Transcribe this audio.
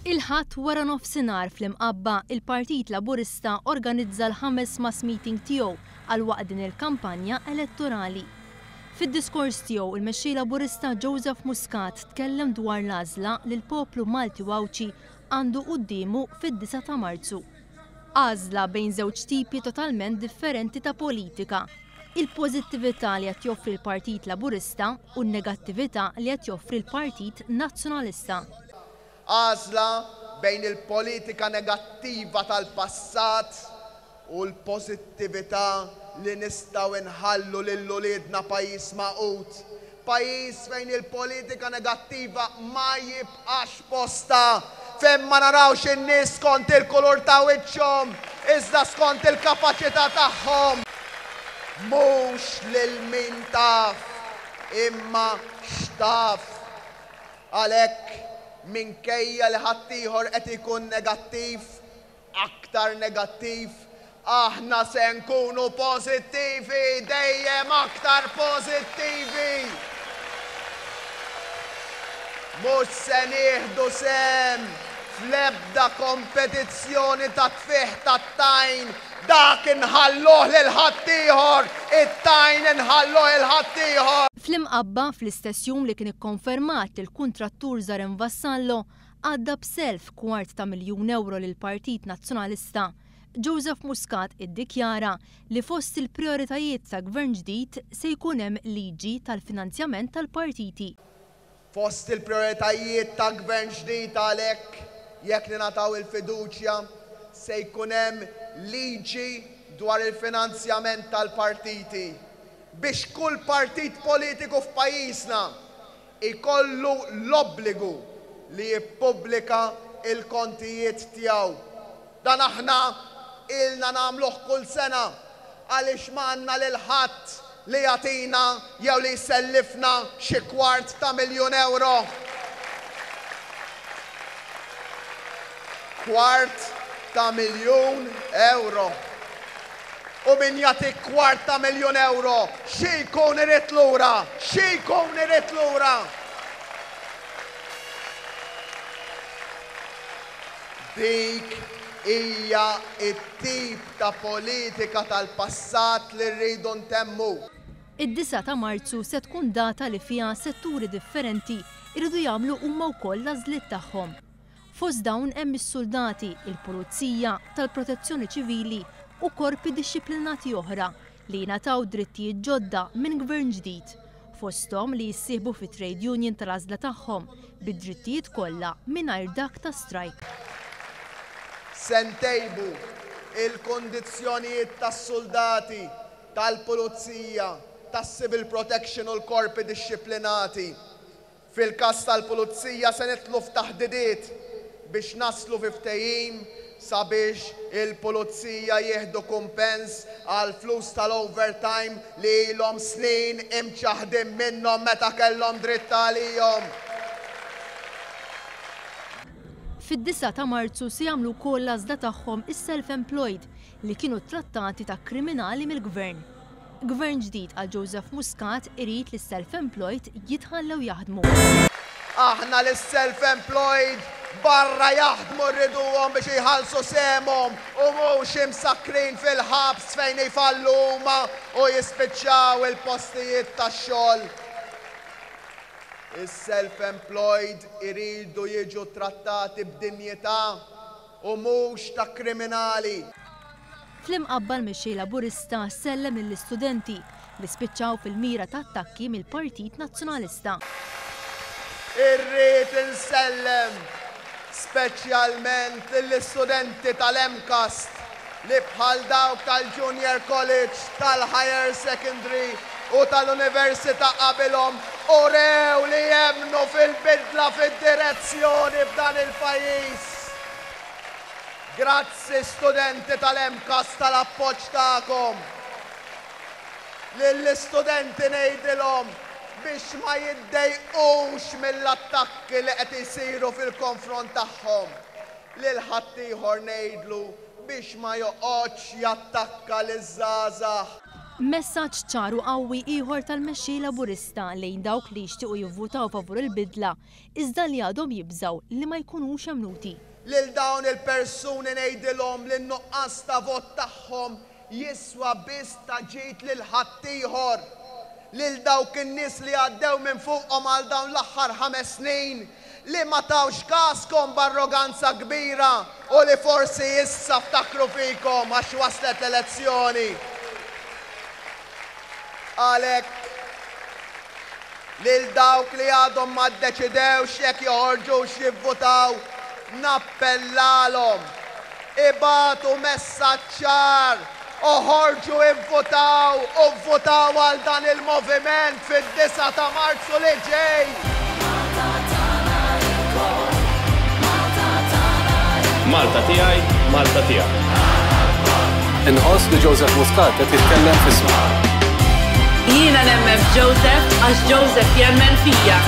Il-ħadd wara nofsinhar fl-Imqabba il-Partit Laburista organizza l-5 mass meeting tiegħu għal waqt din il-kampanja elettorali. Fid-diskors tiegħu il-mexxej Laburista Joseph Muscat tkellem dwar l-għażla li l-poplu Malti Wawċi għandu qudiemu fid-9 ta' Marzu. Għażla bejn żewġ tipi totalment differenti ta' politika. Il-pożittività li qed joffri l-Partit Laburista u n-negattività li qed joffri l-Partit Nazzjonalista. Għażla bejn il-politika negattiva tal-passat u l-pożittività li nistgħu nħallu lil uliedna pajjiż maqut. Pajjiż fejn il-politika negattiva ma jibqax posta, fejn ma narawx in-nies skont il-kulur ta' wiċċhom, iżda skont il-kapaċità tagħhom. Mhux lil min taf, imma xtaf. Għalhekk minkejja li ħadd ieħor qed ikun negattiv, aktar negattiv, aħna se nkunu pożittivi, dejjem aktar pożittivi. Mhux se nieħdu sehem fl-ebda kompetizzjoni ta' tfih tat-tajn, dak inħalluh lil ħadd ieħor, it-tajn inħalluh lil ħadd ieħor. Fl-Imqabba fl-istess jum li kien ikkonfermat il-kuntrattur Zarem Vassallo għadda b'1,000 €250,000 lil Partit Nazzjonalista. Joseph Muscat iddikjara li fost il-prioritajiet ta' gvern ġdid se jkun hemm liġi tal-finanzjament tal-partiti. Fost il-prioritajiet ta' gvern ġdid għalhekk jekk ningħataw il-fiduċja se jkun hemm liġi dwar il-finanzjament tal-partiti biex kull partit politiku f'pajjiżna ikollu l-obbligu li jippubblika il-kontijiet tiegħu. Dan aħna ilna nagħmluh kull sena għaliex ma għandna lil ħadd li jagħtina jew li jsellifna xi €250,000. €250,000. U min jagħtik €250,000 xi jkun irid lura, xi jkun irid lura. Dik hija t-tip ta' politika tal-passat li rridu ntemmu. Id-9 ta' Marzu se tkun data li fiha setturi differenti jridu jagħmlu huma wkoll l-għażliet tagħhom. Fost dawn hemm is-soldati, il-pulizija, tal-protezzjoni ċivili u korpi dixxiplinati oħra li jingħataw drittijiet ġodda minn gvern ġdid. Fosthom li jissieħbu fi trade union tal-għażla tagħhom bid-drittijiet kollha mingħajr dak ta' strajk. Se ntejbu il-kondizzjonijiet tas-soldati, tal-pulizija, tas-civil protection u l-korpi dixxiplinati. Fil-każ tal-pulizija se nitlu f'taħdidiet biex naslu fi ftehim sabiex il-pulizija jieħdu kumpens għal flus tal-overtime li ilhom snin imċaħdim minnhom meta kellhom dritt għalihom. Fid-9 ta' Marzu se jagħmlu wkoll l-għażla tagħhom is-self-employed li kienu trattati ta' kriminali mill-gvern. Gvern ġdid għal Joseph Muscat irid li s-self-employed jitħallew jaħdmu. Aħna lis-self-employed barra jaħdmu rriduhom biex jħallsu semhom u mhux imsakrin fil-ħabs fejn jfallu huma u jispiċċaw il-postijiet tax-xogħol. Is-self-employed iridu jiġu trattati b'dinjità u mhux ta' kriminali. Fl-Imqabba l-mexxej Laburista sellem lill-istudenti li spiċċaw fil-mira ta' attakki mill-Partit Nazzjonalista. Irrid insellem speċjalment lill-istudenti tal-MCAST li bħal dawk tal-Junior College, tal-Higher Secondary u tal-Università qabilhom u rew li jemmnu fil-bidla fid-direzzjoni f'dan il-pajjiż. Grazzi studenti tal-MCAST tal-appoġġ tagħkom. Lill-istudenti ngħidilhom biex ma jiddejqux mill-attakki li qed isiru fil-konfront tagħhom. Lil ħadd ieħor ngħidlu biex ma joqgħodx jattakka liż-żgħażagħ. Messaġġ ċar u qawwi ieħor tal-mexxej Laburista lejn dawk li jixtiequ jivvutaw favur il-bidla iżda li għadhom jibżgħu li ma jkunux hemmnuti. Lil dawn il-persuni ngħidilhom li n-nuqqas ta' vot tagħhom jiswa biss ta' ġejt lil ħadd ieħor. Lil dawk in-nies li għaddew minn fuqhom għal dawn l-aħħar 5 snin li ma tawx kaskom b'arroganza kbira u li forsi issa ftakru fikom għax waslet elezzjoni. Għalhekk lil dawk li għadhom ma ddeċidewx jekk joħorġux jivvotaw nappellalhom. Ibatu messaġġ ċar, oħorġu ivvotaw u vvotaw għal dan il-moviment fid-9 ta' Marzu li ġej. Malta tiegħi, Malta tiegħek. Inħoss li Joseph Muscat qed jitkellem f'ismi. Jiena nemmen f'Joseph għax Joseph jemmen fija.